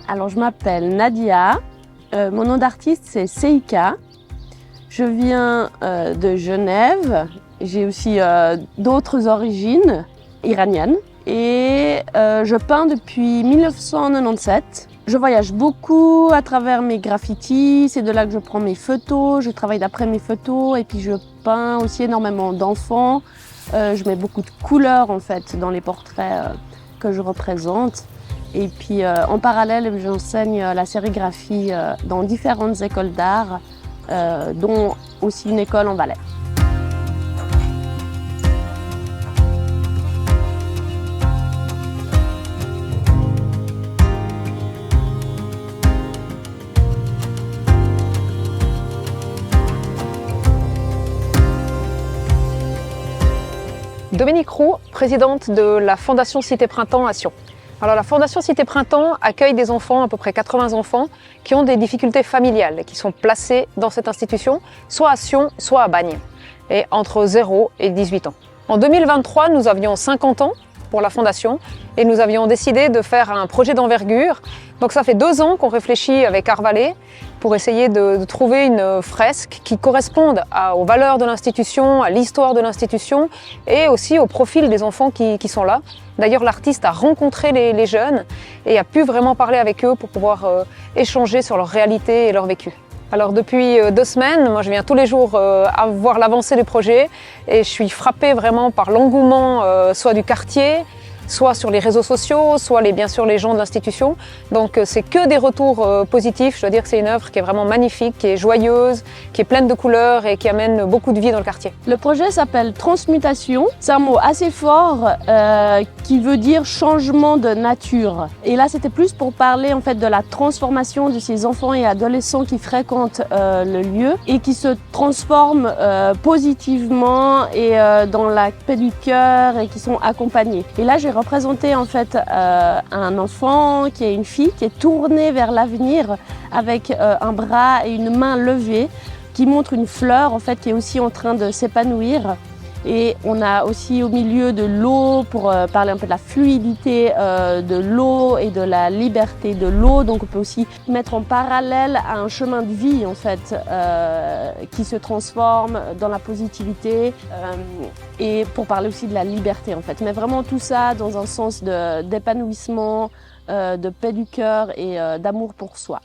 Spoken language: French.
Alors, je m'appelle Nadia. Mon nom d'artiste, c'est Seika. Je viens de Genève. J'ai aussi d'autres origines iraniennes. Et je peins depuis 1997. Je voyage beaucoup à travers mes graffitis. C'est de là que je prends mes photos. Je travaille d'après mes photos. Et puis, je peins aussi énormément d'enfants. Je mets beaucoup de couleurs, en fait, dans les portraits que je représente. Et puis en parallèle, j'enseigne la sérigraphie dans différentes écoles d'art, dont aussi une école en Valais. Dominique Roux, présidente de la Fondation Cité Printemps à Sion. Alors la Fondation Cité Printemps accueille des enfants, à peu près 80 enfants, qui ont des difficultés familiales, qui sont placés dans cette institution, soit à Sion, soit à Bagne, et entre 0 et 18 ans. En 2023, nous avions 50 ans pour la Fondation et nous avions décidé de faire un projet d'envergure. Donc ça fait 2 ans qu'on réfléchit avec Art Valais pour essayer de trouver une fresque qui corresponde aux valeurs de l'institution, à l'histoire de l'institution et aussi au profil des enfants qui sont là. D'ailleurs, l'artiste a rencontré les jeunes et a pu vraiment parler avec eux pour pouvoir échanger sur leur réalité et leur vécu. Alors depuis 2 semaines, moi je viens tous les jours voir l'avancée du projet et je suis frappée vraiment par l'engouement soit du quartier, soit sur les réseaux sociaux, soit bien sûr les gens de l'institution. Donc c'est que des retours positifs. Je dois dire que c'est une œuvre qui est vraiment magnifique, qui est joyeuse, qui est pleine de couleurs et qui amène beaucoup de vie dans le quartier. Le projet s'appelle Transmutation. C'est un mot assez fort qui veut dire changement de nature. Et là, c'était plus pour parler en fait de la transformation de ces enfants et adolescents qui fréquentent le lieu et qui se transforment positivement et dans la paix du cœur et qui sont accompagnés. Et là, j'ai représenté en fait un enfant qui est une fille qui est tournée vers l'avenir avec un bras et une main levée qui montre une fleur en fait qui est aussi en train de s'épanouir. Et on a aussi au milieu de l'eau pour parler un peu de la fluidité de l'eau et de la liberté de l'eau. Donc on peut aussi mettre en parallèle à un chemin de vie en fait qui se transforme dans la positivité et pour parler aussi de la liberté en fait. Mais vraiment tout ça dans un sens d'épanouissement, de paix du cœur et d'amour pour soi.